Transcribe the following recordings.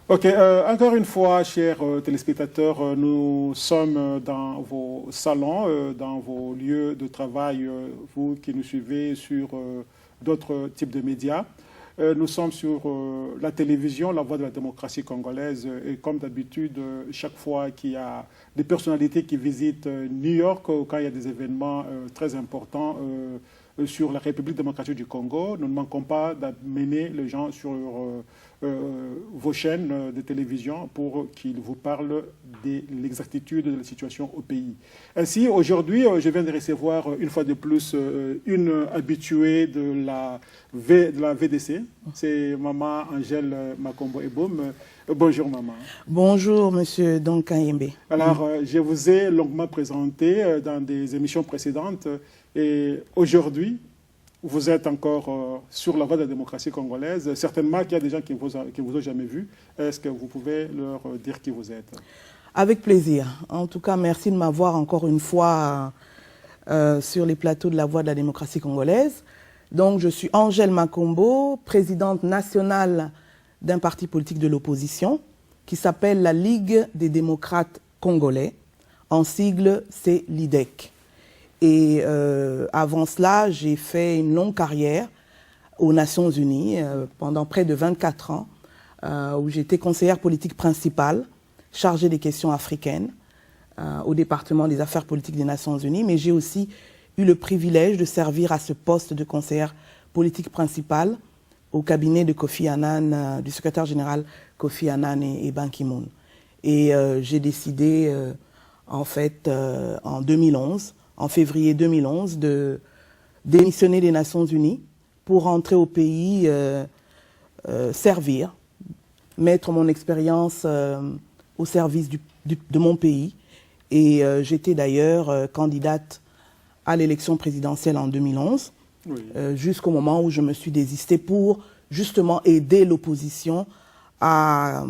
Ok, encore une fois, chers téléspectateurs, nous sommes dans vos salons, dans vos lieux de travail, vous qui nous suivez sur d'autres types de médias. Nous sommes sur la télévision, la voix de la démocratie congolaise, et comme d'habitude, chaque fois qu'il y a des personnalités qui visitent New York, ou quand il y a des événements très importants sur la République démocratique du Congo, nous ne manquons pas d'amener les gens sur vos chaînes de télévision pour qu'ils vous parlent de l'exactitude de la situation au pays. Ainsi, aujourd'hui, je viens de recevoir une fois de plus une habituée de la VDC. C'est Maman Angèle Makombo-Eboum. Bonjour Maman. Bonjour Monsieur Donkayembe. Alors, je vous ai longuement présenté dans des émissions précédentes et aujourd'hui, vous êtes encore sur la voie de la démocratie congolaise. Certainement qu'il y a des gens qui ne vous ont jamais vu. Est-ce que vous pouvez leur dire qui vous êtes? Avec plaisir. En tout cas, merci de m'avoir encore une fois sur les plateaux de la voie de la démocratie congolaise. Donc, je suis Angèle Makombo, présidente nationale d'un parti politique de l'opposition qui s'appelle la Ligue des démocrates congolais. En sigle, c'est l'IDEC. Et avant cela, j'ai fait une longue carrière aux Nations Unies pendant près de 24 ans, où j'étais conseillère politique principale, chargée des questions africaines au département des affaires politiques des Nations Unies. Mais j'ai aussi eu le privilège de servir à ce poste de conseillère politique principale au cabinet de Kofi Annan, du secrétaire général Kofi Annan et Ban Ki-moon. Et j'ai décidé, en fait, en 2011, en février 2011, de démissionner des Nations Unies pour rentrer au pays, servir, mettre mon expérience au service de mon pays. Et j'étais d'ailleurs candidate à l'élection présidentielle en 2011, oui. Jusqu'au moment où je me suis désistée pour justement aider l'opposition à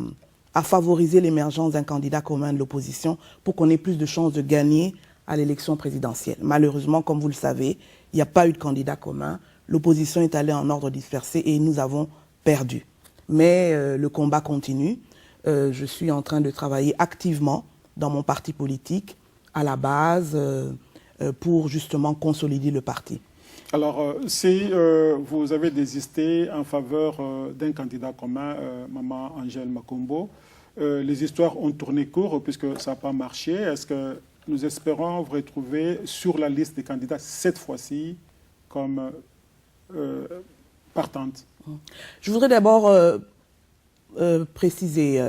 favoriser l'émergence d'un candidat commun de l'opposition pour qu'on ait plus de chances de gagner à l'élection présidentielle. Malheureusement, comme vous le savez, il n'y a pas eu de candidat commun. L'opposition est allée en ordre dispersé et nous avons perdu. Mais le combat continue. Je suis en train de travailler activement dans mon parti politique, à la base, pour justement consolider le parti. Alors, si vous avez désisté en faveur d'un candidat commun, Maman Angèle Makombo, les histoires ont tourné court puisque ça n'a pas marché. Est-ce que nous espérons vous retrouver sur la liste des candidats cette fois-ci comme partante? Je voudrais d'abord préciser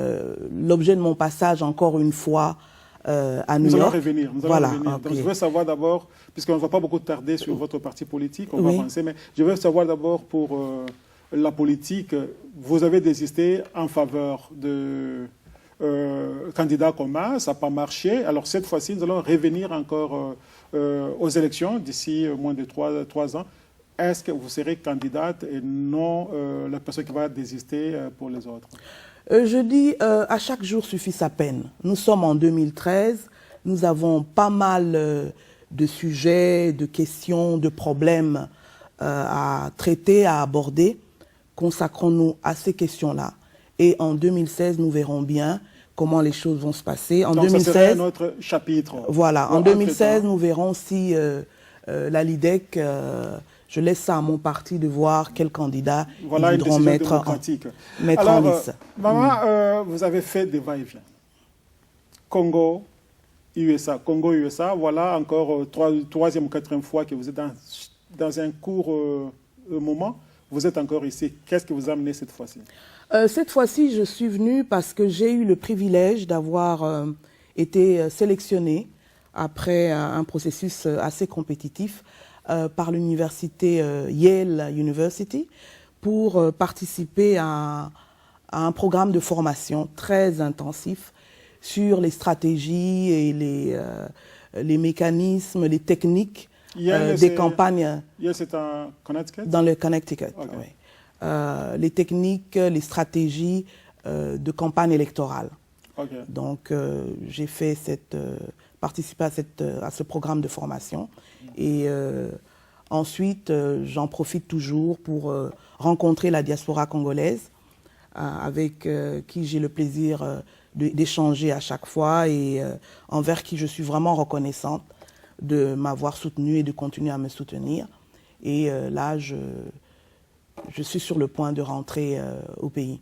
l'objet de mon passage encore une fois à New York. Nous allons revenir. Voilà, Donc, je veux savoir d'abord, puisqu'on ne va pas beaucoup tarder sur votre parti politique, on va avancer, mais je veux savoir d'abord pour la politique, vous avez désisté en faveur de candidat commun, ça n'a pas marché. Alors cette fois-ci, nous allons revenir encore aux élections d'ici moins de 3 ans. Est-ce que vous serez candidate et non la personne qui va désister pour les autres? Je dis, à chaque jour suffit sa peine. Nous sommes en 2013, nous avons pas mal de sujets, de questions, de problèmes à traiter, à aborder. Consacrons-nous à ces questions-là. Et en 2016, nous verrons bien comment les choses vont se passer. En donc 2016, ça serait notre chapitre. Voilà, en 2016, nous verrons si la LIDEC... je laisse ça à mon parti de voir quel candidat ils voudront mettre en lice. Maman, vous avez fait des va-et-vient. Congo, USA, voilà encore troisième ou quatrième fois que vous êtes dans un court moment. Vous êtes encore ici. Qu'est-ce qui vous a amené cette fois-ci? Cette fois-ci, je suis venue parce que j'ai eu le privilège d'avoir été sélectionnée après un processus assez compétitif par l'université Yale University pour participer à un programme de formation très intensif sur les stratégies et les mécanismes, les techniques des campagnes. Yale, c'est en Connecticut? Dans le Connecticut, okay. Oui. Les techniques, les stratégies de campagne électorale. Okay. Donc, j'ai fait participé à ce programme de formation. Et ensuite, j'en profite toujours pour rencontrer la diaspora congolaise avec qui j'ai le plaisir d'échanger à chaque fois et envers qui je suis vraiment reconnaissante de m'avoir soutenue et de continuer à me soutenir. Et là, je suis sur le point de rentrer au pays.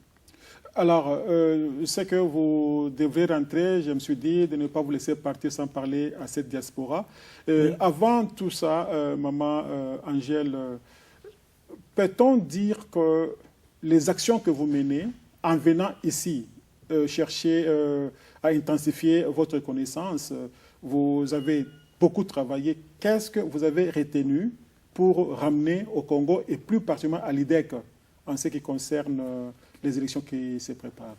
Alors, je sais que vous devrez rentrer. Je me suis dit de ne pas vous laisser partir sans parler à cette diaspora. Oui. Avant tout ça, Maman Angèle, peut-on dire que les actions que vous menez en venant ici, chercher à intensifier votre connaissance, vous avez beaucoup travaillé. Qu'est-ce que vous avez retenu pour ramener au Congo et plus particulièrement à l'IDEC en ce qui concerne les élections qui se préparent?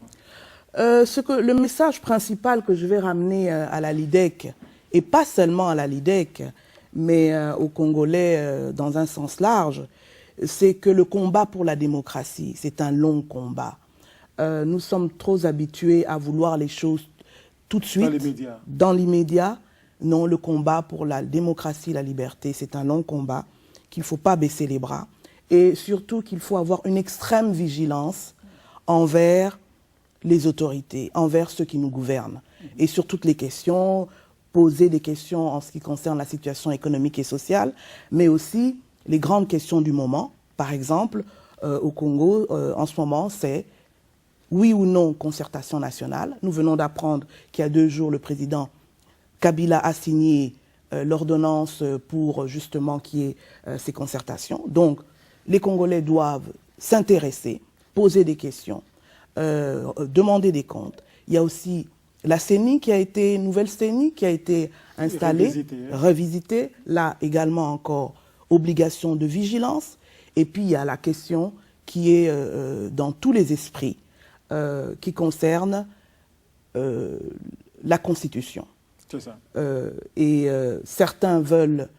Le message principal que je vais ramener à la LIDEC, et pas seulement à la LIDEC, mais aux Congolais dans un sens large, c'est que le combat pour la démocratie, c'est un long combat. Nous sommes trop habitués à vouloir les choses tout de suite, dans l'immédiat. Non, le combat pour la démocratie, la liberté, c'est un long combat, qu'il ne faut pas baisser les bras. Et surtout qu'il faut avoir une extrême vigilance envers les autorités, envers ceux qui nous gouvernent. Et sur toutes les questions, poser des questions en ce qui concerne la situation économique et sociale, mais aussi les grandes questions du moment. Par exemple, au Congo, en ce moment, c'est oui ou non concertation nationale. Nous venons d'apprendre qu'il y a 2 jours, le président Kabila a signé l'ordonnance pour justement qu'il y ait ces concertations. Donc, les Congolais doivent s'intéresser, poser des questions, demander des comptes. Il y a aussi la CENI qui a été, nouvelle CENI qui a été installée, revisitée. Là également encore, obligation de vigilance. Et puis il y a la question qui est dans tous les esprits, qui concerne la Constitution. C'est ça. Certains veulent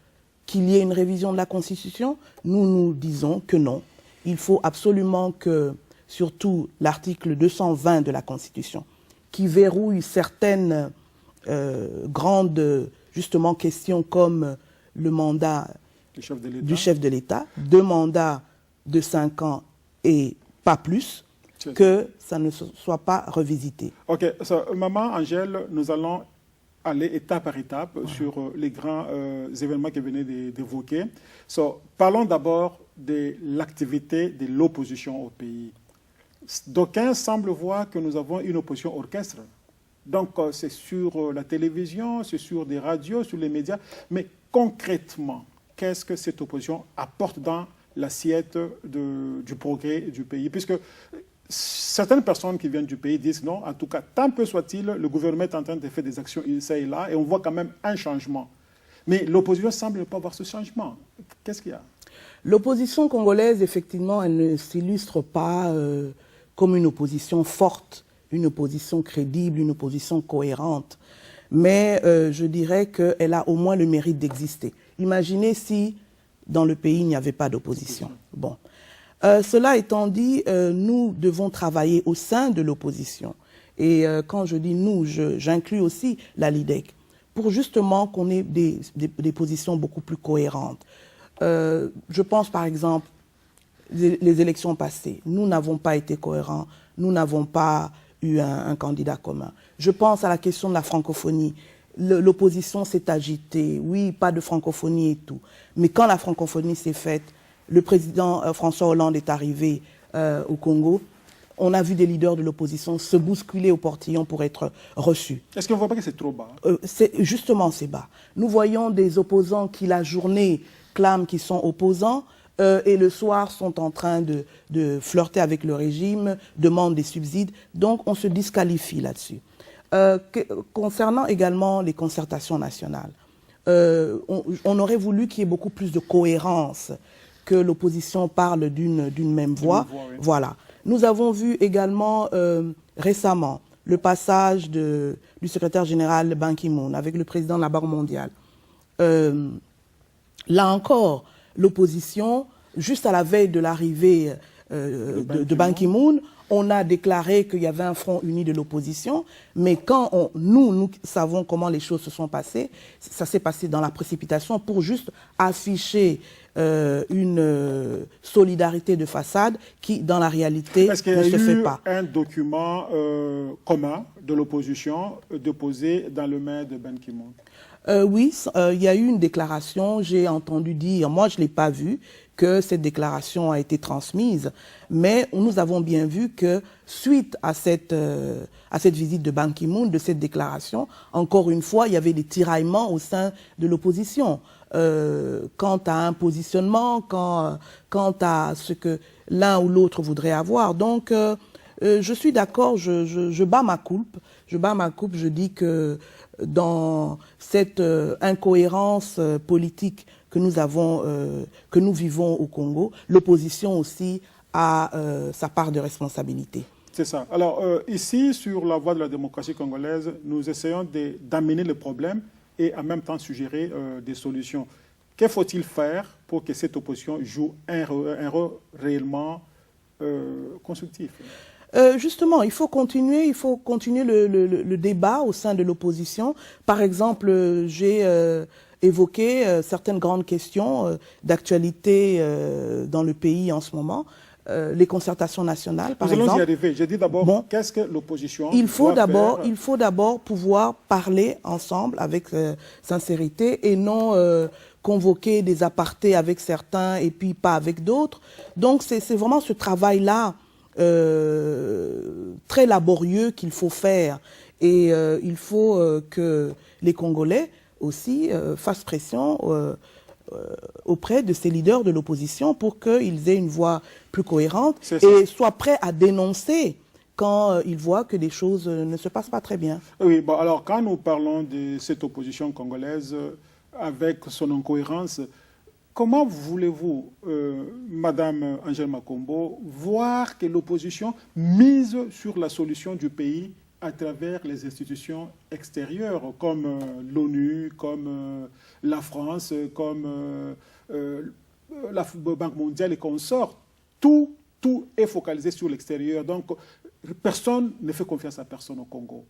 qu'il y ait une révision de la Constitution. Nous disons que non. Il faut absolument que, surtout l'article 220 de la Constitution, qui verrouille certaines grandes justement questions comme le mandat du chef de l'État, 2 mandats de 5 ans et pas plus, que ça ne soit pas revisité. Ok, Maman Angèle, nous allons aller étape par étape sur les grands événements que vous venez d'évoquer. Parlons d'abord de l'activité de l'opposition au pays. D'aucuns semblent voir que nous avons une opposition orchestre. Donc c'est sur la télévision, c'est sur des radios, sur les médias. Mais concrètement, qu'est-ce que cette opposition apporte dans l'assiette du progrès du pays? Puisque certaines personnes qui viennent du pays disent non, en tout cas, tant peu soit-il, le gouvernement est en train de faire des actions ici et là, et on voit quand même un changement. Mais l'opposition semble ne pas voir ce changement. Qu'est-ce qu'il y a? L'opposition congolaise, effectivement, elle ne s'illustre pas comme une opposition forte, une opposition crédible, une opposition cohérente. Mais je dirais qu'elle a au moins le mérite d'exister. Imaginez si dans le pays il n'y avait pas d'opposition. Bon. Cela étant dit, nous devons travailler au sein de l'opposition. Et quand je dis nous, j'inclus aussi la LIDEC, pour justement qu'on ait des positions beaucoup plus cohérentes. Je pense par exemple, les élections passées, nous n'avons pas été cohérents, nous n'avons pas eu un candidat commun. Je pense à la question de la francophonie. L'opposition s'est agitée, oui, pas de francophonie et tout. Mais quand la francophonie s'est faite, le président François Hollande est arrivé au Congo, on a vu des leaders de l'opposition se bousculer au portillon pour être reçus. Est-ce qu'on ne voit pas que c'est trop bas? Justement, c'est bas. Nous voyons des opposants qui, la journée, clament qu'ils sont opposants et le soir sont en train de flirter avec le régime, demandent des subsides. Donc, on se disqualifie là-dessus. Concernant également les concertations nationales, on aurait voulu qu'il y ait beaucoup plus de cohérence, que l'opposition parle d'une même voix. Oui. Voilà. Nous avons vu également récemment le passage du secrétaire général Ban Ki-moon avec le président de la Banque mondiale. Là encore, l'opposition, juste à la veille de l'arrivée de Ban Ki-moon, on a déclaré qu'il y avait un front uni de l'opposition, mais quand nous savons comment les choses se sont passées, ça s'est passé dans la précipitation pour juste afficher une solidarité de façade qui, dans la réalité, ne se fait pas. Est-ce qu'il y a eu un document commun de l'opposition déposé dans le mail de Ban Ki-moon? Oui, il y a eu une déclaration, j'ai entendu dire, moi je ne l'ai pas vu, que cette déclaration a été transmise, mais nous avons bien vu que suite à cette visite de Ban Ki-moon, de cette déclaration, encore une fois, il y avait des tiraillements au sein de l'opposition. Quant à un positionnement, quant à ce que l'un ou l'autre voudrait avoir. Donc, je suis d'accord, je bats ma coupe. Je dis que dans cette incohérence politique que nous avons, que nous vivons au Congo, l'opposition aussi a sa part de responsabilité. C'est ça. Alors, ici, sur la voie de la démocratie congolaise, nous essayons d'amener le problème et en même temps suggérer des solutions. Que faut-il faire pour que cette opposition joue un rôle réellement constructif? Justement, il faut continuer le débat au sein de l'opposition. Par exemple, j'ai évoqué certaines grandes questions d'actualité dans le pays en ce moment. Les concertations nationales, par exemple. Nous allons y arriver. J'ai dit d'abord, qu'est-ce que l'opposition il faut d'abord pouvoir parler ensemble avec sincérité et non convoquer des apartés avec certains et puis pas avec d'autres. Donc c'est vraiment ce travail-là très laborieux qu'il faut faire. Et il faut que les Congolais aussi fassent pression auprès de ces leaders de l'opposition pour qu'ils aient une voix plus cohérente et soient prêts à dénoncer quand ils voient que les choses ne se passent pas très bien. Oui, bon, alors quand nous parlons de cette opposition congolaise avec son incohérence, comment voulez-vous, Madame Angèle Makombo, voir que l'opposition mise sur la solution du pays à travers les institutions extérieures comme l'ONU, comme la France, comme la Banque mondiale et consorts? Tout est focalisé sur l'extérieur. Donc, personne ne fait confiance à personne au Congo.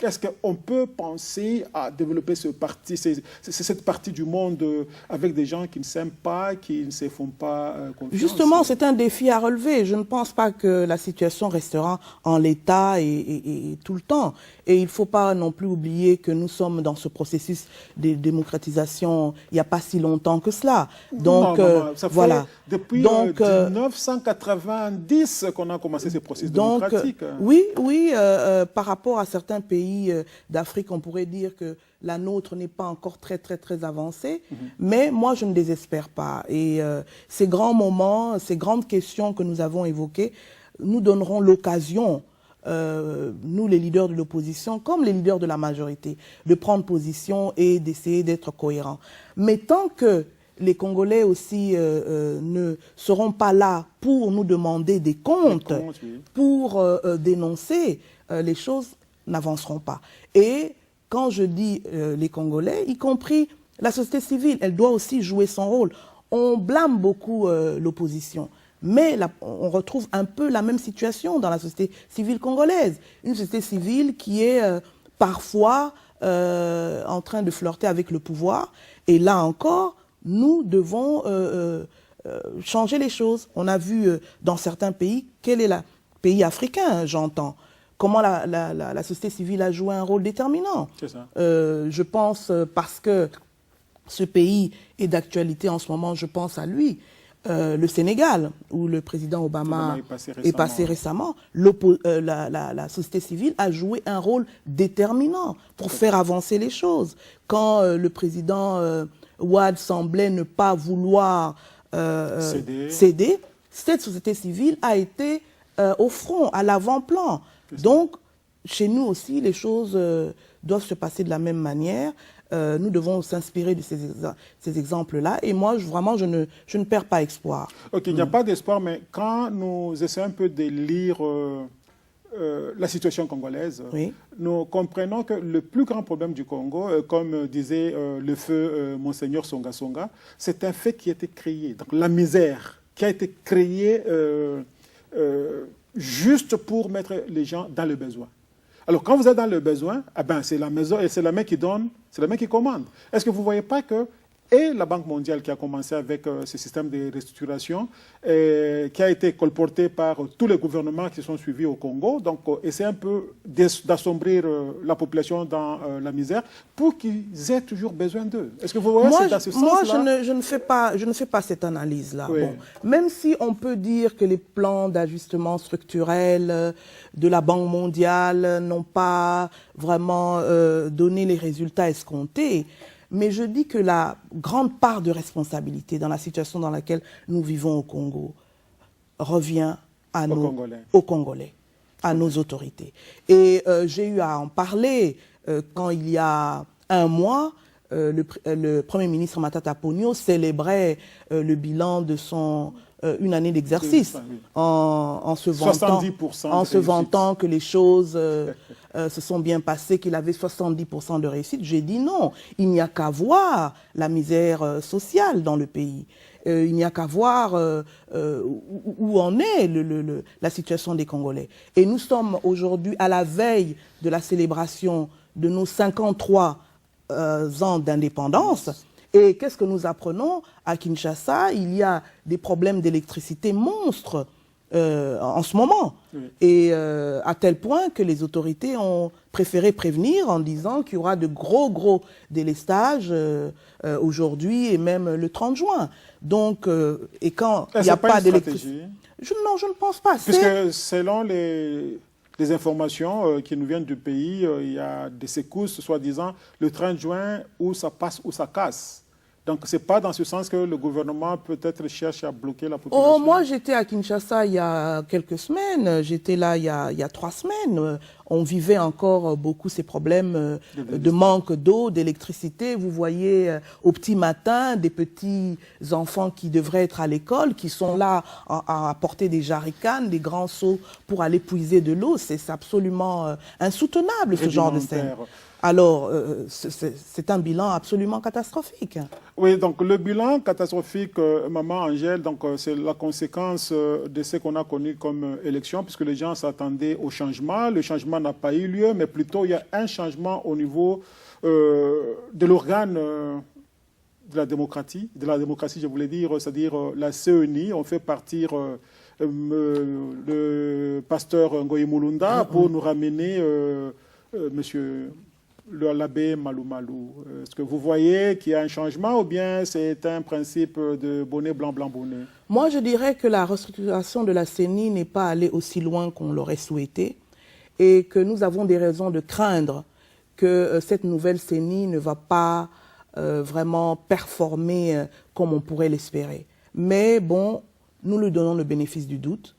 Est-ce qu'on peut penser à développer cette partie du monde avec des gens qui ne s'aiment pas, qui ne se font pas confiance? Justement, c'est un défi à relever. Je ne pense pas que la situation restera en l'état et tout le temps. Et il ne faut pas non plus oublier que nous sommes dans ce processus de démocratisation il n'y a pas si longtemps que cela. Donc, ça fait voilà. Depuis 1990 qu'on a commencé ce processus démocratique. Oui, par rapport à certains pays d'Afrique, on pourrait dire que la nôtre n'est pas encore très avancée, mais moi je ne désespère pas. Et ces grands moments, ces grandes questions que nous avons évoquées, nous donneront l'occasion, nous les leaders de l'opposition, comme les leaders de la majorité, de prendre position et d'essayer d'être cohérents. Mais tant que les Congolais aussi ne seront pas là pour nous demander des comptes, pour dénoncer, les choses n'avanceront pas. Et quand je dis les Congolais, y compris la société civile, elle doit aussi jouer son rôle. On blâme beaucoup l'opposition, mais on retrouve un peu la même situation dans la société civile congolaise. Une société civile qui est parfois en train de flirter avec le pouvoir. Et là encore, nous devons changer les choses. On a vu dans certains pays, quel est le pays africain, j'entends, comment la société civile a joué un rôle déterminant. C'est ça. Je pense, parce que ce pays est d'actualité en ce moment, je pense à lui, le Sénégal, où le président Obama est passé récemment. La société civile a joué un rôle déterminant pour faire avancer les choses. Quand le président Ouad semblait ne pas vouloir céder, cette société civile a été au front, à l'avant-plan. Donc, chez nous aussi, les choses doivent se passer de la même manière. Nous devons s'inspirer de ces exemples-là. Et moi, vraiment, je ne perds pas espoir. Ok, il n'y a pas d'espoir, mais quand nous essayons un peu de lire la situation congolaise, nous comprenons que le plus grand problème du Congo, comme disait le feu Monseigneur Songa Songa, c'est un fait qui a été créé. Donc la misère qui a été créée juste pour mettre les gens dans le besoin. Alors, quand vous êtes dans le besoin, c'est la main qui donne, c'est la main qui commande. Est-ce que vous ne voyez pas que et la Banque mondiale qui a commencé avec ce système de restructuration, qui a été colporté par tous les gouvernements qui sont suivis au Congo. Donc, essayer un peu d'assombrir la population dans la misère pour qu'ils aient toujours besoin d'eux. Est-ce que vous voyez, c'est dans ce sens-là? Moi, je ne fais pas cette analyse-là. Oui. Bon, même si on peut dire que les plans d'ajustement structurel de la Banque mondiale n'ont pas vraiment donné les résultats escomptés, mais je dis que la grande part de responsabilité dans la situation dans laquelle nous vivons au Congo revient aux Congolais, à nos autorités. Et j'ai eu à en parler quand il y a un mois, le Premier ministre Matata Ponyo célébrait le bilan de son une année d'exercice en se vantant que les choses se sont bien passées, qu'il avait 70% de réussite. J'ai dit non, il n'y a qu'à voir la misère sociale dans le pays. Il n'y a qu'à voir où en est la situation des Congolais. Et nous sommes aujourd'hui à la veille de la célébration de nos 53 ans d'indépendance. Et qu'est-ce que nous apprenons à Kinshasa? Il y a des problèmes d'électricité monstres en ce moment. Oui. Et à tel point que les autorités ont préféré prévenir en disant qu'il y aura de gros délestages aujourd'hui et même le 30 juin. Donc, et quand il n'y a pas d'électricité... Non, je ne pense pas. Puisque selon les informations qui nous viennent du pays, il y a des secousses, soi-disant, le 30 juin, où ça passe, où ça casse. Donc, ce n'est pas dans ce sens que le gouvernement peut-être cherche à bloquer la population. Oh, moi, j'étais à Kinshasa il y a quelques semaines. J'étais là il y a 3 semaines. On vivait encore beaucoup ces problèmes de manque d'eau, d'électricité. Vous voyez au petit matin des petits enfants qui devraient être à l'école, qui sont là à porter des jerrycans, des grands seaux pour aller puiser de l'eau. C'est absolument insoutenable, ce genre de scène. Alors, c'est un bilan absolument catastrophique. Oui, donc le bilan catastrophique, Maman Angèle, c'est la conséquence de ce qu'on a connu comme élection, puisque les gens s'attendaient au changement. Le changement n'a pas eu lieu, mais plutôt il y a un changement au niveau de l'organe de la démocratie, je voulais dire, c'est-à-dire la CENI. On fait partir le pasteur Ngoyi Mulunda pour nous ramener monsieur... l'abbé Malou Malou. Est-ce que vous voyez qu'il y a un changement ou bien c'est un principe de bonnet blanc, blanc, bonnet? Moi, je dirais que la restructuration de la CENI n'est pas allée aussi loin qu'on l'aurait souhaité et que nous avons des raisons de craindre que cette nouvelle CENI ne va pas vraiment performer comme on pourrait l'espérer. Mais bon, nous lui donnons le bénéfice du doute.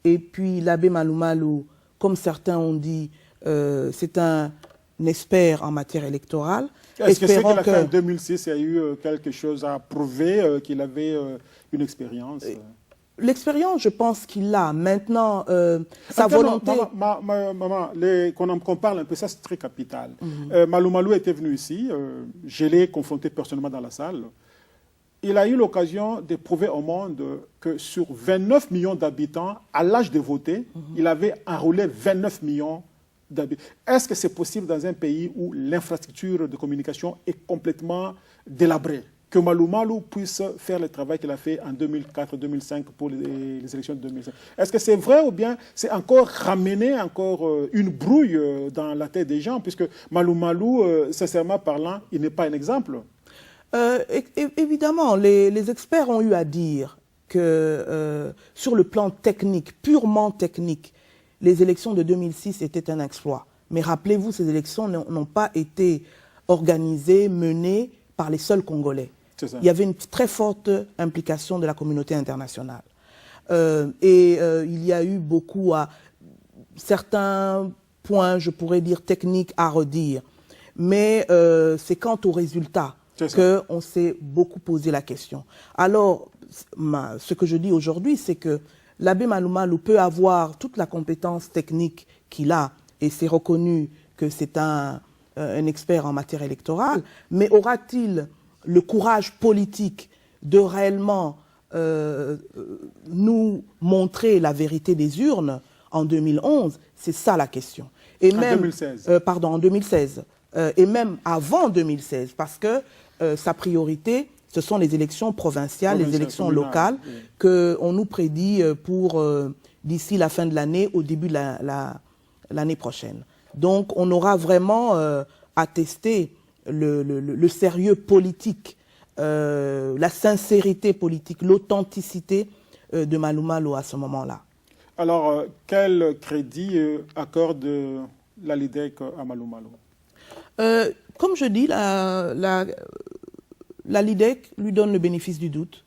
Et puis l'abbé Malou Malou, comme certains ont dit, c'est un expert en matière électorale. Est-ce que c'est qu'il a fait en 2006, il y a eu quelque chose à prouver, qu'il avait une expérience? L'expérience, je pense qu'il l'a. Maintenant, sa volonté... Maman, qu'on parle un peu, ça c'est très capital. Malou Malou était venu ici, je l'ai confronté personnellement dans la salle. Il a eu l'occasion de prouver au monde que sur 29 millions d'habitants, à l'âge de voter, il avait enrôlé 29 millions. Est-ce que c'est possible dans un pays où l'infrastructure de communication est complètement délabrée, que Malou Malou puisse faire le travail qu'il a fait en 2004-2005 pour les élections de 2005? Est-ce que c'est vrai ou bien c'est encore ramener une brouille dans la tête des gens, puisque Malou Malou, sincèrement parlant, il n'est pas un exemple? Évidemment, les experts ont eu à dire que sur le plan technique, purement technique, les élections de 2006 étaient un exploit. Mais rappelez-vous, ces élections n'ont pas été organisées, menées par les seuls Congolais. Il y avait une très forte implication de la communauté internationale. Il y a eu certains points, je pourrais dire, techniques à redire. Mais c'est quant aux résultats qu'on s'est beaucoup posé la question. Alors, ce que je dis aujourd'hui, c'est que l'abbé Malou Malou peut avoir toute la compétence technique qu'il a, et c'est reconnu que c'est un expert en matière électorale, mais aura-t-il le courage politique de réellement nous montrer la vérité des urnes en 2011? C'est ça la question. Et même, 2016. En 2016. Et même avant 2016, parce que sa priorité, Ce sont les élections provinciales, les élections communales, locales oui. qu'on nous prédit pour d'ici la fin de l'année, au début de l'année prochaine. Donc on aura vraiment à tester le sérieux politique, la sincérité politique, l'authenticité de Malou Malou à ce moment-là. Alors, quel crédit accorde la LIDEC à Malou Malou? Comme je dis, la LIDEC lui donne le bénéfice du doute.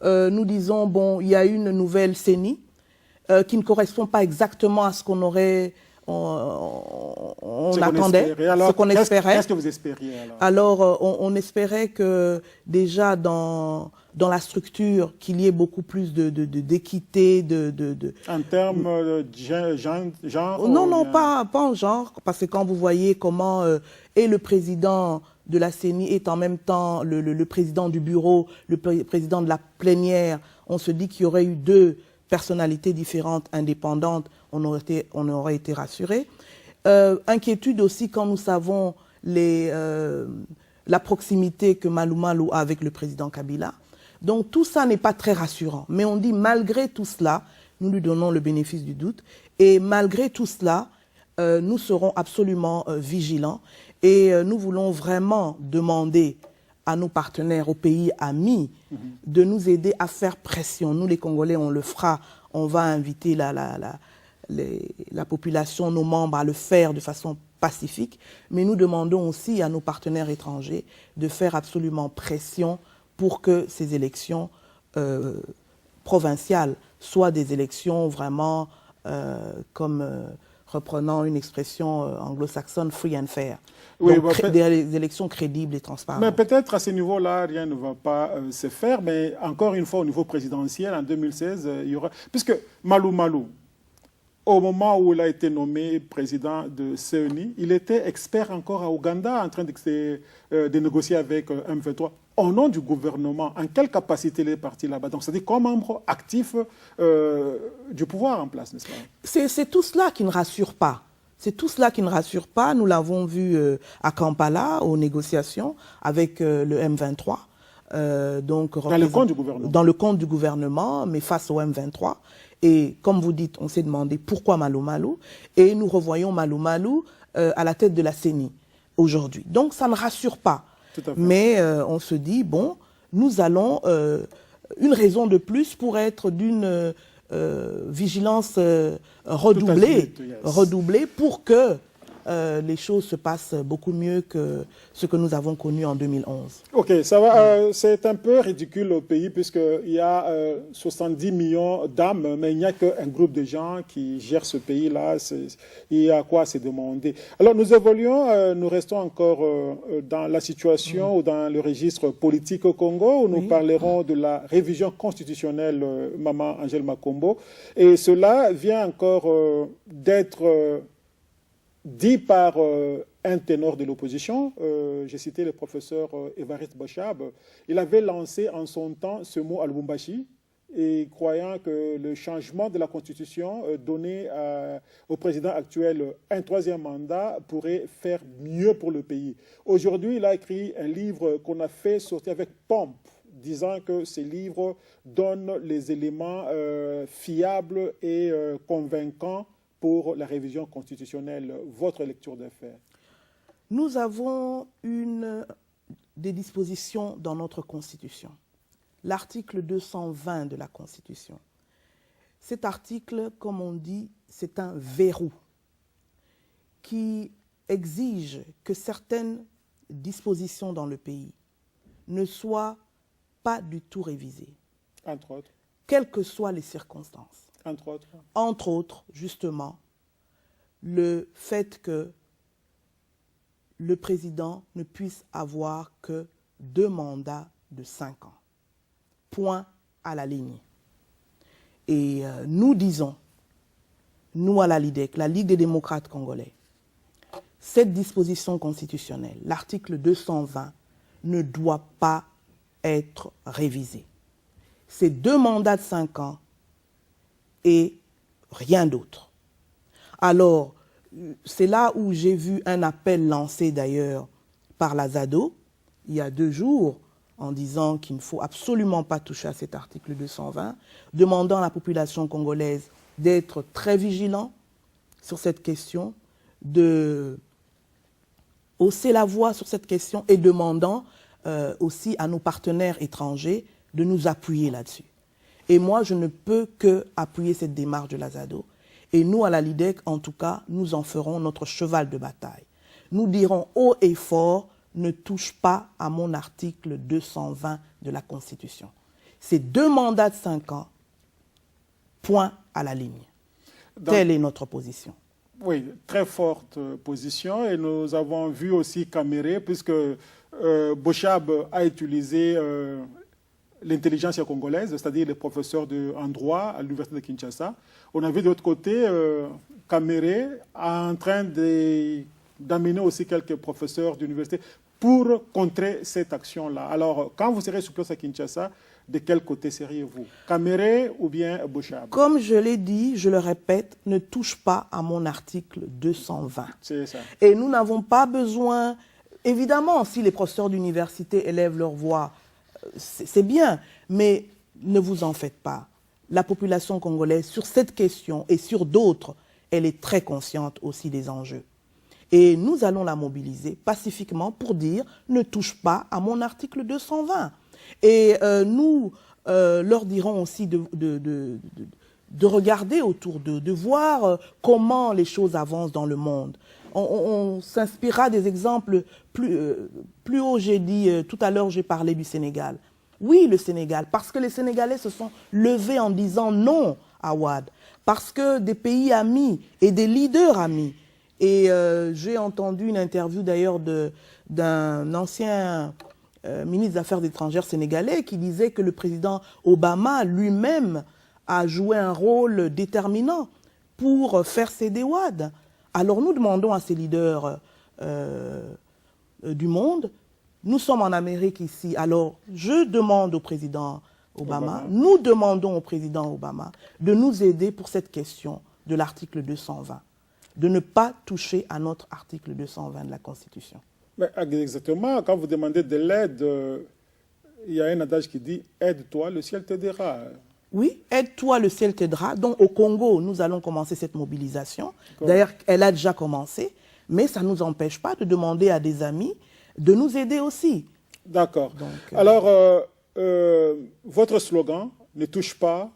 Nous disons, bon, il y a une nouvelle CENI qui ne correspond pas exactement à ce qu'on aurait, on attendait, ce qu'on espérait. Qu'est-ce que vous espériez alors? Alors, on espérait que déjà dans la structure, qu'il y ait beaucoup plus d'équité, En termes de genre? Non, pas en genre, parce que quand vous voyez comment est le président de la CENI est en même temps le président du bureau, le président de la plénière, on se dit qu'il y aurait eu deux personnalités différentes, indépendantes, on aurait été rassurés. Inquiétude aussi quand nous savons la proximité que Malou Malou a avec le président Kabila. Donc tout ça n'est pas très rassurant. Mais on dit malgré tout cela, nous lui donnons le bénéfice du doute. Et malgré tout cela, nous serons absolument vigilants. Et nous voulons vraiment demander à nos partenaires, aux pays amis, de nous aider à faire pression. Nous, les Congolais, on le fera. On va inviter la population, nos membres, à le faire de façon pacifique. Mais nous demandons aussi à nos partenaires étrangers de faire absolument pression pour que ces élections provinciales soient des élections vraiment, reprenant une expression anglo-saxonne, free and fair. Oui, donc, des élections crédibles et transparentes. Mais peut-être à ce niveau-là, rien ne va pas se faire. Mais encore une fois, au niveau présidentiel, en 2016, il y aura... Puisque Malou Malou, au moment où il a été nommé président de CENI, il était expert encore à Ouganda en train de négocier avec M23. Au nom du gouvernement, en quelle capacité il est parti là-bas? Donc, c'est-à-dire comme membre actif du pouvoir en place, n'est-ce pas? C'est tout cela qui ne rassure pas. C'est tout cela qui ne rassure pas. Nous l'avons vu à Kampala, aux négociations avec le M23. Donc, dans le compte du gouvernement. Dans le compte du gouvernement, mais face au M23. Et comme vous dites, on s'est demandé pourquoi Malou Malou. Et nous revoyons Malou Malou à la tête de la CENI aujourd'hui. Donc, ça ne rassure pas. Mais on se dit, bon, nous allons une raison de plus pour être d'une vigilance redoublée, redoublée pour que les choses se passent beaucoup mieux que ce que nous avons connu en 2011. Ok, ça va. C'est un peu ridicule au pays puisqu'il y a 70 millions d'âmes, mais il n'y a qu'un groupe de gens qui gèrent ce pays-là. Il y a quoi à se demander. Alors nous évoluons, nous restons encore dans la situation ou dans le registre politique au Congo où nous parlerons de la révision constitutionnelle, Maman Angèle Makombo. Et cela vient encore d'être... dit par un ténor de l'opposition, j'ai cité le professeur Évariste Bochab, il avait lancé en son temps ce mot à Lubumbashi, et croyant que le changement de la Constitution donné au président actuel un troisième mandat pourrait faire mieux pour le pays. Aujourd'hui, il a écrit un livre qu'on a fait sortir avec pompe, disant que ces livres donnent les éléments fiables et convaincants pour la révision constitutionnelle. Votre lecture des faits? Nous avons des dispositions dans notre Constitution. L'article 220 de la Constitution. Cet article, comme on dit, c'est un verrou qui exige que certaines dispositions dans le pays ne soient pas du tout révisées. Entre autres. Quelles que soient les circonstances. Entre autres. Entre autres, justement, le fait que le président ne puisse avoir que 2 mandats de 5 ans. Point à la ligne. Et nous disons, nous à la LIDEC, la Ligue des démocrates congolais, cette disposition constitutionnelle, l'article 220, ne doit pas être révisée. C'est 2 mandats de 5 ans et rien d'autre. Alors, c'est là où j'ai vu un appel lancé d'ailleurs par la ZADO, il y a 2 jours, en disant qu'il ne faut absolument pas toucher à cet article 220, demandant à la population congolaise d'être très vigilant sur cette question, de hausser la voix sur cette question et demandant aussi à nos partenaires étrangers de nous appuyer là-dessus. Et moi, je ne peux que appuyer cette démarche de l'Azado. Et nous, à la LIDEC, en tout cas, nous en ferons notre cheval de bataille. Nous dirons haut et fort, ne touche pas à mon article 220 de la Constitution. C'est 2 mandats de 5 ans, point à la ligne. Telle est notre position. Oui, très forte position. Et nous avons vu aussi Caméré, puisque Bochab a utilisé l'intelligence congolaise, c'est-à-dire les professeurs en droit à l'université de Kinshasa. On a vu de l'autre côté Caméré en train d'amener aussi quelques professeurs d'université pour contrer cette action-là. Alors, quand vous serez sur place à Kinshasa, de quel côté seriez-vous? Caméré ou bien Bochab? Comme je l'ai dit, je le répète, ne touche pas à mon article 220. C'est ça. Et nous n'avons pas besoin... Évidemment, si les professeurs d'université élèvent leur voix, c'est bien, mais ne vous en faites pas. La population congolaise, sur cette question et sur d'autres, elle est très consciente aussi des enjeux. Et nous allons la mobiliser pacifiquement pour dire « ne touche pas à mon article 220 ». Et nous leur dirons aussi de regarder autour d'eux, de voir comment les choses avancent dans le monde. On s'inspirera des exemples plus haut. J'ai dit, tout à l'heure, j'ai parlé du Sénégal. Oui, le Sénégal, parce que les Sénégalais se sont levés en disant non à Wade, parce que des pays amis et des leaders amis. Et j'ai entendu une interview d'ailleurs d'un ancien ministre des Affaires étrangères sénégalais qui disait que le président Obama lui-même a joué un rôle déterminant pour faire céder Wade. Alors nous demandons à ces leaders du monde, nous sommes en Amérique ici, alors je demande au président Obama, nous demandons au président Obama de nous aider pour cette question de l'article 220, de ne pas toucher à notre article 220 de la Constitution. Mais exactement, quand vous demandez de l'aide, il y a un adage qui dit « aide-toi, le ciel t'aidera ». Oui, aide-toi, le ciel t'aidera. Donc au Congo, nous allons commencer cette mobilisation. D'ailleurs, elle a déjà commencé, mais ça ne nous empêche pas de demander à des amis de nous aider aussi. D'accord. Alors, votre slogan « ne touche pas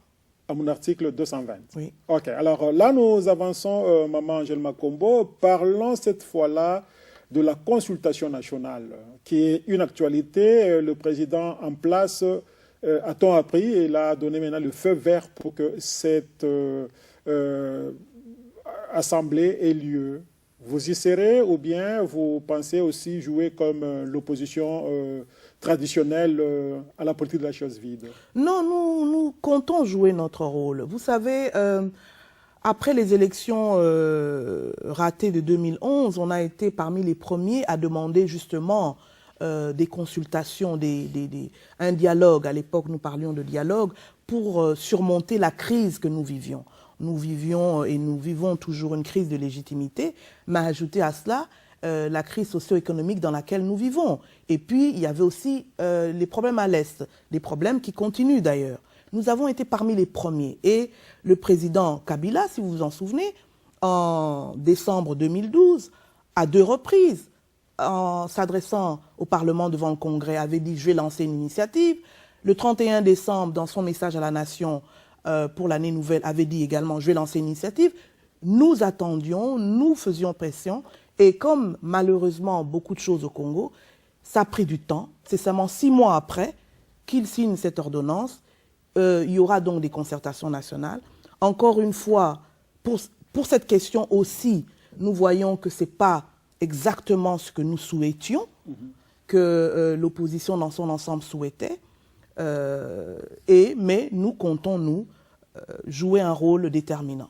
à mon article 220 ». Oui. Ok, alors là, nous avançons, Maman Angèle Makombo. Parlons cette fois-là de la consultation nationale, qui est une actualité. Le président en place a-t-on appris, et il a donné maintenant le feu vert pour que cette assemblée ait lieu. Vous y serez ou bien vous pensez aussi jouer comme l'opposition traditionnelle à la politique de la chose vide? Non, nous comptons jouer notre rôle. Vous savez, après les élections ratées de 2011, on a été parmi les premiers à demander justement des consultations, un dialogue. À l'époque, nous parlions de dialogue pour surmonter la crise que nous vivions. Nous vivions et nous vivons toujours une crise de légitimité, mais ajouté à cela, la crise socio-économique dans laquelle nous vivons. Et puis, il y avait aussi les problèmes à l'Est, des problèmes qui continuent d'ailleurs. Nous avons été parmi les premiers. Et le président Kabila, si vous vous en souvenez, en décembre 2012, à 2 reprises, en s'adressant au Parlement devant le Congrès, avait dit « je vais lancer une initiative ». Le 31 décembre, dans son message à la nation pour l'année nouvelle, avait dit également « je vais lancer une initiative ». Nous attendions, nous faisions pression, et comme malheureusement beaucoup de choses au Congo, ça a pris du temps. C'est seulement 6 mois après qu'il signe cette ordonnance. Il y aura donc des concertations nationales. Encore une fois, pour cette question aussi, nous voyons que ce n'est pas exactement ce que nous souhaitions, que l'opposition dans son ensemble souhaitait, mais nous comptons, nous, jouer un rôle déterminant.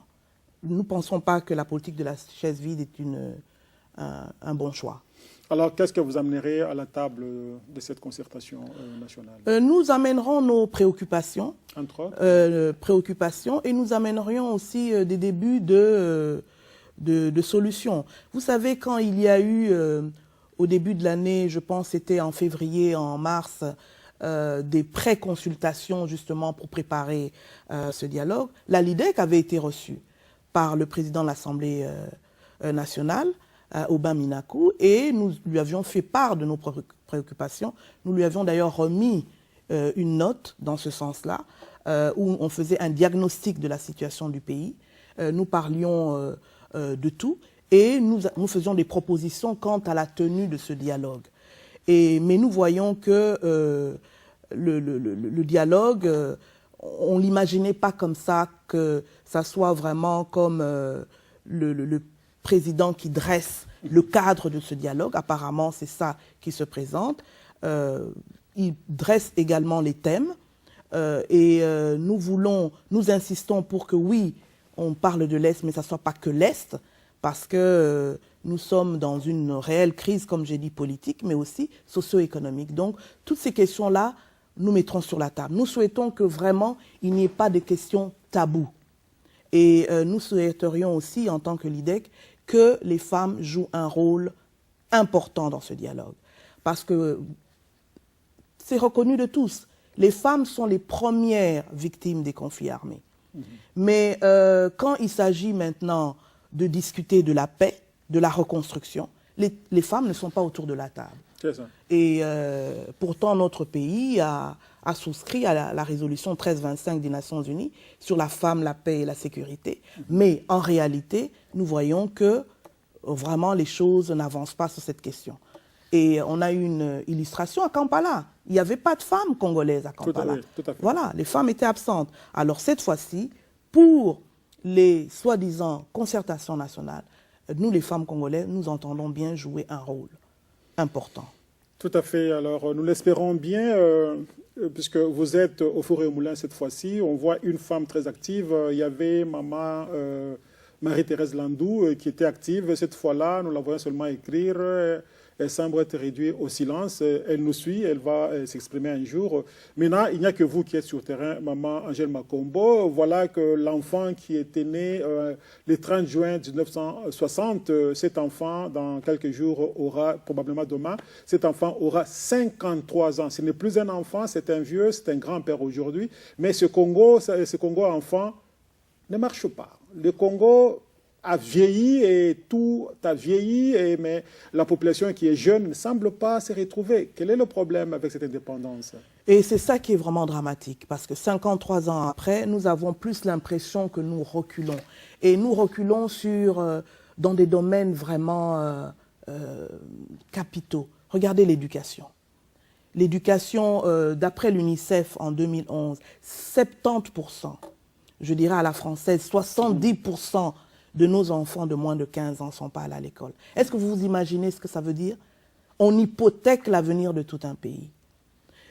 Nous ne pensons pas que la politique de la chaise vide est un bon choix. Alors, qu'est-ce que vous amènerez à la table de cette concertation nationale? Nous amènerons nos préoccupations, entre autres, et nous amènerions aussi des débuts de solutions. Vous savez, quand il y a eu, au début de l'année, je pense c'était en février, en mars, des pré-consultations justement pour préparer ce dialogue, la LIDEC avait été reçue par le président de l'Assemblée nationale, Aubin Minakou, et nous lui avions fait part de nos préoccupations. Nous lui avions d'ailleurs remis une note dans ce sens-là, où on faisait un diagnostic de la situation du pays. Nous parlions de tout et nous faisions des propositions quant à la tenue de ce dialogue. Mais nous voyons que le dialogue, on ne l'imaginait pas comme ça, que ça soit vraiment comme le président qui dresse le cadre de ce dialogue. Apparemment, c'est ça qui se présente. Il dresse également les thèmes nous insistons pour que oui, on parle de l'Est, mais ça ne soit pas que l'Est, parce que nous sommes dans une réelle crise, comme j'ai dit, politique, mais aussi socio-économique. Donc, toutes ces questions-là, nous mettrons sur la table. Nous souhaitons que vraiment, il n'y ait pas de questions taboues. Et nous souhaiterions aussi, en tant que LIDEC, que les femmes jouent un rôle important dans ce dialogue. Parce que c'est reconnu de tous. Les femmes sont les premières victimes des conflits armés. Mais quand il s'agit maintenant de discuter de la paix, de la reconstruction, les femmes ne sont pas autour de la table. C'est ça. Et pourtant, notre pays a souscrit à la résolution 1325 des Nations Unies sur la femme, la paix et la sécurité. Mais en réalité, nous voyons que vraiment les choses n'avancent pas sur cette question. Et on a eu une illustration à Kampala. Il n'y avait pas de femmes congolaises à Kampala. Tout à fait. Voilà, les femmes étaient absentes. Alors cette fois-ci, pour les soi-disant concertations nationales, nous, les femmes congolaises, nous entendons bien jouer un rôle important. Tout à fait. Alors, nous l'espérons bien, puisque vous êtes au Four et au Moulin cette fois-ci. On voit une femme très active. Il y avait maman Marie-Thérèse Landou qui était active. Cette fois-là, nous la voyons seulement écrire. Elle semble être réduite au silence. Elle nous suit, elle va s'exprimer un jour. Maintenant, il n'y a que vous qui êtes sur le terrain, maman Angèle Makombo. Voilà que l'enfant qui était né le 30 juin 1960, cet enfant, dans quelques jours, aura, probablement demain, cet enfant aura 53 ans. Ce n'est plus un enfant, c'est un vieux, c'est un grand-père aujourd'hui. Mais ce Congo enfant ne marche pas. Le Congo a vieilli et tout a vieilli, mais la population qui est jeune ne semble pas se retrouver. Quel est le problème avec cette indépendance? Et c'est ça qui est vraiment dramatique, parce que 53 ans après, nous avons plus l'impression que nous reculons. Et nous reculons dans des domaines vraiment capitaux. Regardez l'éducation. L'éducation, d'après l'UNICEF en 2011, 70%, je dirais à la française, 70% de nos enfants de moins de 15 ans ne sont pas allés à l'école. Est-ce que vous vous imaginez ce que ça veut dire? On hypothèque l'avenir de tout un pays.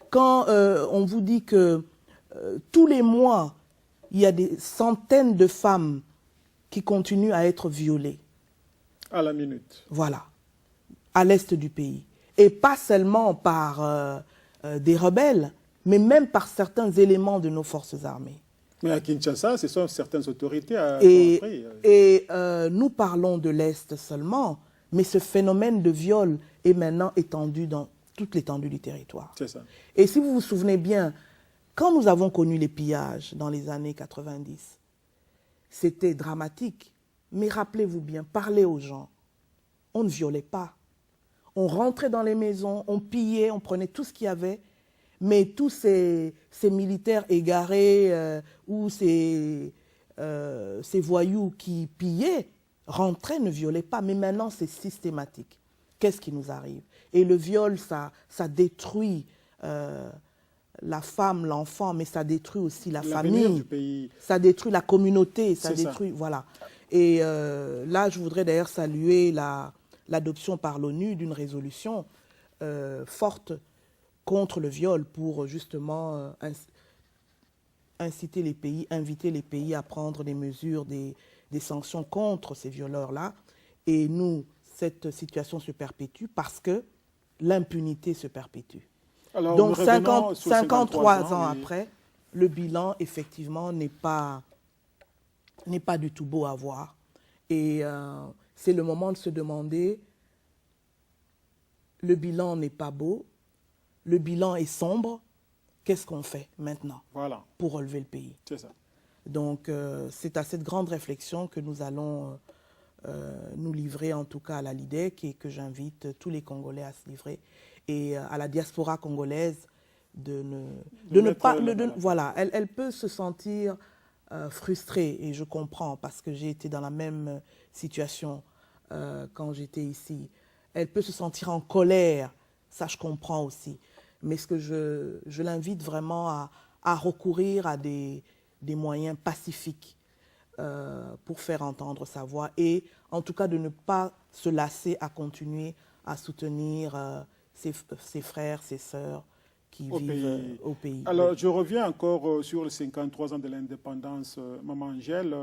Quand on vous dit que tous les mois, il y a des centaines de femmes qui continuent à être violées. À la minute. Voilà, à l'est du pays. Et pas seulement par des rebelles, mais même par certains éléments de nos forces armées. Mais à Kinshasa, ce sont certaines autorités à nous parlons de l'Est seulement, mais ce phénomène de viol est maintenant étendu dans toute l'étendue du territoire. C'est ça. Et si vous vous souvenez bien, quand nous avons connu les pillages dans les années 90, c'était dramatique. Mais rappelez-vous bien, parlez aux gens. On ne violait pas. On rentrait dans les maisons, on pillait, on prenait tout ce qu'il y avait. Mais tous ces militaires égarés ou ces voyous qui pillaient rentraient, ne violaient pas. Mais maintenant, c'est systématique. Qu'est-ce qui nous arrive? Et le viol, ça détruit la femme, l'enfant, mais ça détruit aussi la famille. Du pays. Ça détruit la communauté. Ça détruit, ça. Voilà. Et là, je voudrais d'ailleurs saluer l'adoption par l'ONU d'une résolution forte contre le viol pour justement inciter les pays, inviter les pays à prendre des mesures, des sanctions contre ces violeurs-là. Et nous, cette situation se perpétue parce que l'impunité se perpétue. Alors, donc 53 ans après, le bilan, effectivement, n'est pas du tout beau à voir. Et c'est le moment de se demander, le bilan n'est pas beau, le bilan est sombre, qu'est-ce qu'on fait maintenant Voilà. pour relever le pays. C'est ça. Donc, c'est à cette grande réflexion que nous allons nous livrer, en tout cas à la LIDEC, et que j'invite tous les Congolais à se livrer, et à la diaspora congolaise de ne pas... voilà, elle peut se sentir frustrée, et je comprends, parce que j'ai été dans la même situation quand j'étais ici. Elle peut se sentir en colère, ça je comprends aussi. Mais ce que je l'invite vraiment à recourir à des moyens pacifiques pour faire entendre sa voix, et en tout cas de ne pas se lasser à continuer à soutenir ses frères, ses sœurs qui vivent au pays. Alors, oui. je reviens encore sur les 53 ans de l'indépendance, Maman Angèle.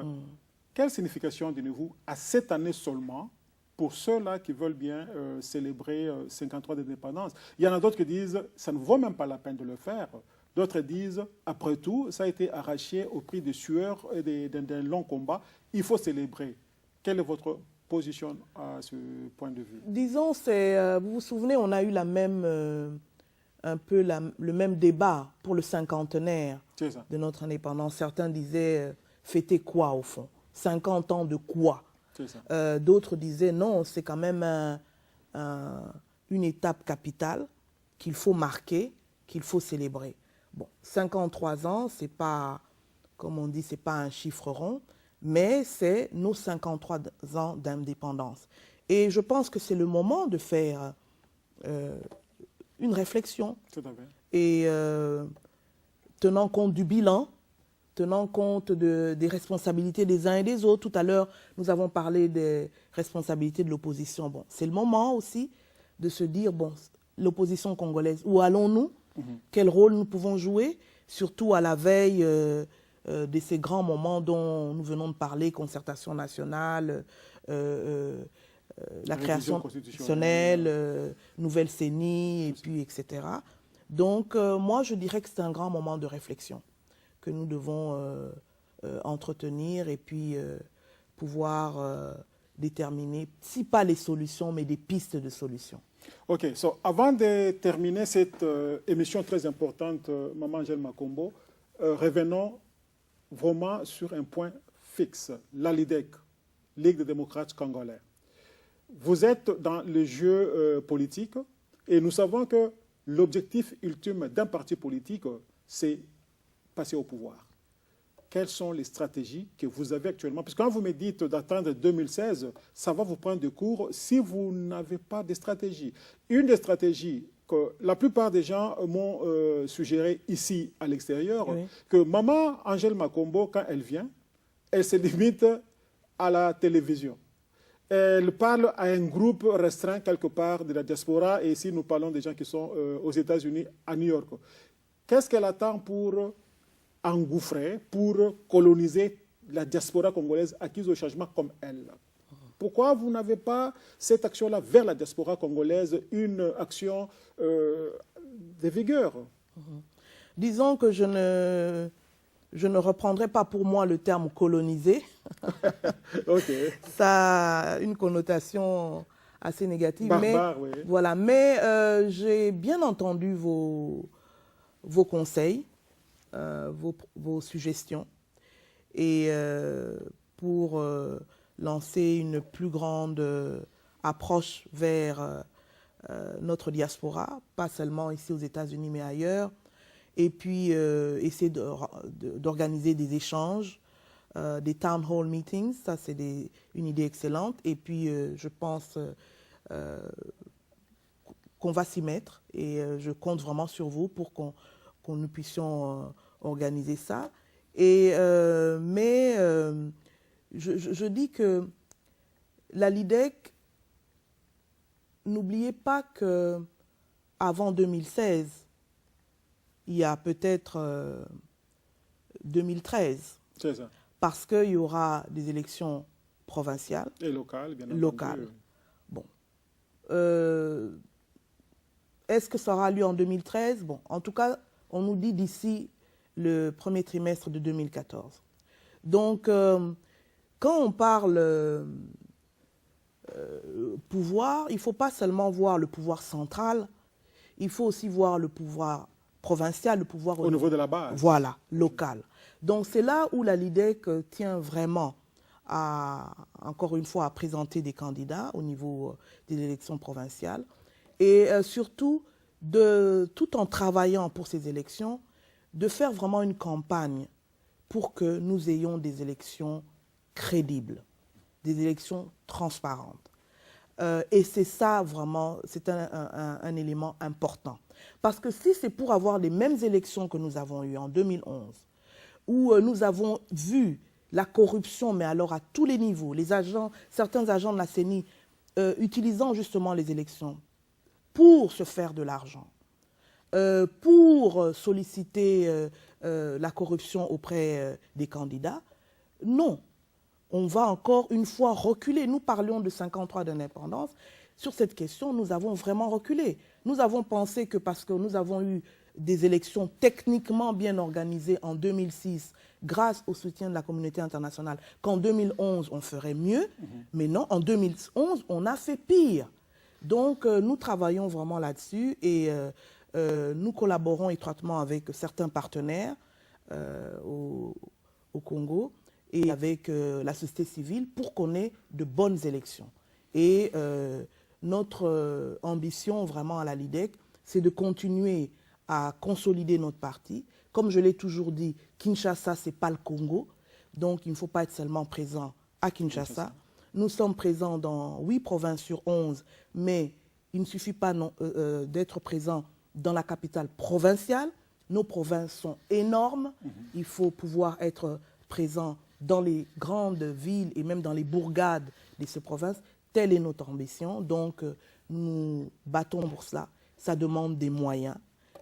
Quelle signification donnez-vous à cette année seulement pour ceux-là qui veulent bien célébrer 53 d'indépendance? Il y en a d'autres qui disent ça ne vaut même pas la peine de le faire. D'autres disent, après tout, ça a été arraché au prix de sueur et d'un long combat. Il faut célébrer. Quelle est votre position à ce point de vue? Disons, vous vous souvenez, on a eu un peu le même débat pour le cinquantenaire de notre indépendance. Certains disaient, fêter quoi au fond? 50 ans de quoi? D'autres disaient, non, c'est quand même une étape capitale qu'il faut marquer, qu'il faut célébrer. Bon, 53 ans, c'est pas, comme on dit, c'est pas un chiffre rond, mais c'est nos 53 ans d'indépendance. Et je pense que c'est le moment de faire une réflexion. Tout à fait. Et tenant compte du bilan, tenant compte des responsabilités des uns et des autres. Tout à l'heure, nous avons parlé des responsabilités de l'opposition. Bon, c'est le moment aussi de se dire, bon, l'opposition congolaise, où allons-nous? Quel rôle nous pouvons jouer, surtout à la veille de ces grands moments dont nous venons de parler, concertation nationale, la création constitutionnelle, nouvelle CENI, et puis etc. Donc, moi, je dirais que c'est un grand moment de réflexion que nous devons entretenir, et puis pouvoir déterminer, si pas les solutions, mais des pistes de solutions. OK. Avant de terminer cette émission très importante, Maman Angèle Makombo, revenons vraiment sur un point fixe. La LIDEC, Ligue des démocrates congolais. Vous êtes dans le jeu politique, et nous savons que l'objectif ultime d'un parti politique, c'est passer au pouvoir. Quelles sont les stratégies que vous avez actuellement? Parce que quand vous me dites d'attendre 2016, ça va vous prendre de court si vous n'avez pas de stratégie. Une des stratégies que la plupart des gens m'ont suggéré ici à l'extérieur, oui, que Maman Angèle Makombo, quand elle vient, elle se limite à la télévision. Elle parle à un groupe restreint quelque part de la diaspora, et ici nous parlons des gens qui sont aux États-Unis, à New York. Qu'est-ce qu'elle attend pour engouffrer, pour coloniser la diaspora congolaise acquise au changement comme elle? Pourquoi vous n'avez pas cette action-là vers la diaspora congolaise, une action de vigueur? Disons que je ne reprendrai pas pour moi le terme coloniser. Okay. Ça a une connotation assez négative. Barbare, mais, oui. Voilà, mais j'ai bien entendu vos conseils, vos suggestions, et pour lancer une plus grande approche vers notre diaspora, pas seulement ici aux États-Unis mais ailleurs, et puis essayer d'organiser des échanges, des town hall meetings, ça c'est une idée excellente, et puis je pense qu'on va s'y mettre, et je compte vraiment sur vous pour qu'on nous puissions organiser ça. Et, je dis que la LIDEC, n'oubliez pas qu'avant 2016, il y a peut-être 2013, c'est ça, parce qu'il y aura des élections provinciales et locales, bien locales. entendu. Bon. Est-ce que ça aura lieu en 2013? Bon, en tout cas, on nous dit d'ici le premier trimestre de 2014. Donc, quand on parle pouvoir, il ne faut pas seulement voir le pouvoir central, il faut aussi voir le pouvoir provincial, le pouvoir au niveau de la base. Voilà, local. Donc c'est là où la LIDEC tient vraiment encore une fois, à présenter des candidats au niveau des élections provinciales et surtout, tout en travaillant pour ces élections, de faire vraiment une campagne pour que nous ayons des élections crédibles, des élections transparentes. Et c'est ça vraiment, c'est un élément important. Parce que si c'est pour avoir les mêmes élections que nous avons eues en 2011, où nous avons vu la corruption, mais alors à tous les niveaux, certains agents de la CENI utilisant justement les élections pour se faire de l'argent, pour solliciter la corruption auprès des candidats. Non, on va encore une fois reculer. Nous parlions de 53 d'indépendance. Sur cette question, nous avons vraiment reculé. Nous avons pensé que parce que nous avons eu des élections techniquement bien organisées en 2006, grâce au soutien de la communauté internationale, qu'en 2011, on ferait mieux. Mais non, en 2011, on a fait pire. Donc, nous travaillons vraiment là-dessus et nous collaborons étroitement avec certains partenaires au Congo et avec la société civile pour qu'on ait de bonnes élections. Et notre ambition vraiment à la LIDEC, c'est de continuer à consolider notre parti. Comme je l'ai toujours dit, Kinshasa, ce n'est pas le Congo, donc il ne faut pas être seulement présent à Kinshasa. Nous sommes présents dans 8 provinces sur 11, mais il ne suffit pas d'être présent dans la capitale provinciale. Nos provinces sont énormes, il faut pouvoir être présent dans les grandes villes et même dans les bourgades de ces provinces. Telle est notre ambition, donc nous battons pour cela. Ça demande des moyens,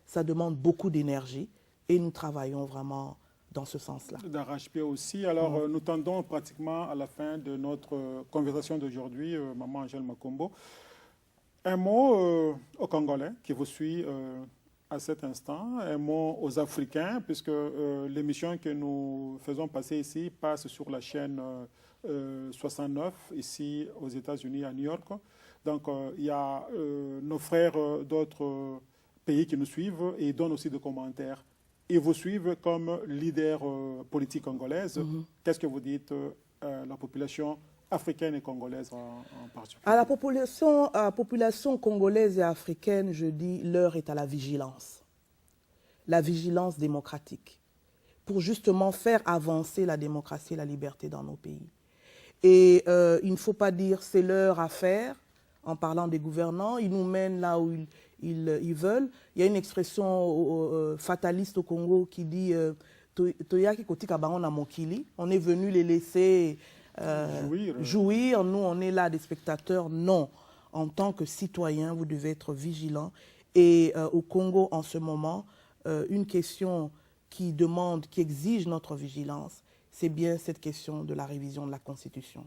ça demande beaucoup d'énergie et nous travaillons vraiment dans ce sens-là. D'arrache-pied aussi. Alors, nous tendons pratiquement à la fin de notre conversation d'aujourd'hui, Maman Angèle Makombo. Un mot aux Congolais qui vous suit à cet instant, un mot aux Africains, puisque l'émission que nous faisons passer ici passe sur la chaîne 69, ici aux États-Unis, à New York. Donc, il y a nos frères d'autres pays qui nous suivent et donnent aussi des commentaires. Ils vous suivent comme leader politique congolaise. Qu'est-ce que vous dites à la population africaine et congolaise en particulier? À la population congolaise et africaine, je dis, l'heure est à la vigilance démocratique, pour justement faire avancer la démocratie et la liberté dans nos pays. Et il ne faut pas dire c'est l'heure à faire en parlant des gouvernants, ils nous mènent là où ils veulent. Il y a une expression fataliste au Congo qui dit Toyaki kotika bango na mokili. On est venu les laisser jouir. Nous, on est là des spectateurs. Non. En tant que citoyen, vous devez être vigilant. Et au Congo, en ce moment, une question qui exige notre vigilance, c'est bien cette question de la révision de la Constitution.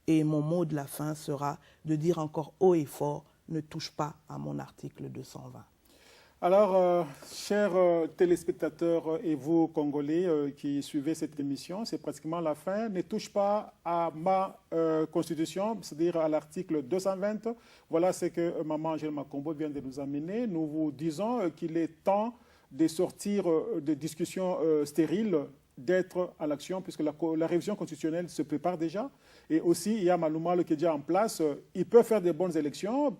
Et mon mot de la fin sera de dire encore haut et fort, ne touche pas à mon article 220. Alors, chers téléspectateurs et vous, Congolais, qui suivez cette émission, c'est pratiquement la fin. Ne touche pas à ma constitution, c'est-à-dire à l'article 220. Voilà ce que Maman Angèle Makombo vient de nous amener. Nous vous disons qu'il est temps de sortir de discussions stériles, d'être à l'action, puisque la révision constitutionnelle se prépare déjà. Et aussi, il y a Maloumalo qui est déjà en place. Il peut faire des bonnes élections,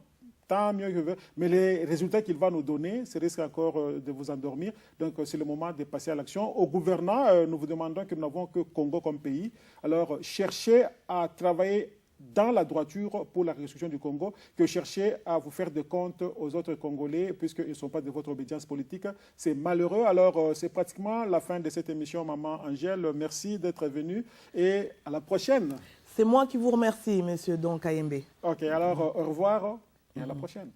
tant mieux que veut, mais les résultats qu'il va nous donner, ça risque encore de vous endormir. Donc, c'est le moment de passer à l'action. Au gouvernant, nous vous demandons que nous n'avons que Congo comme pays. Alors, cherchez à travailler dans la droiture pour la reconstruction du Congo, que cherchez à vous faire des comptes aux autres Congolais, puisqu'ils ne sont pas de votre obédience politique. C'est malheureux. Alors, c'est pratiquement la fin de cette émission, Maman Angèle. Merci d'être venue et à la prochaine. C'est moi qui vous remercie, Monsieur Don Kayembe. OK, alors au revoir et à la prochaine.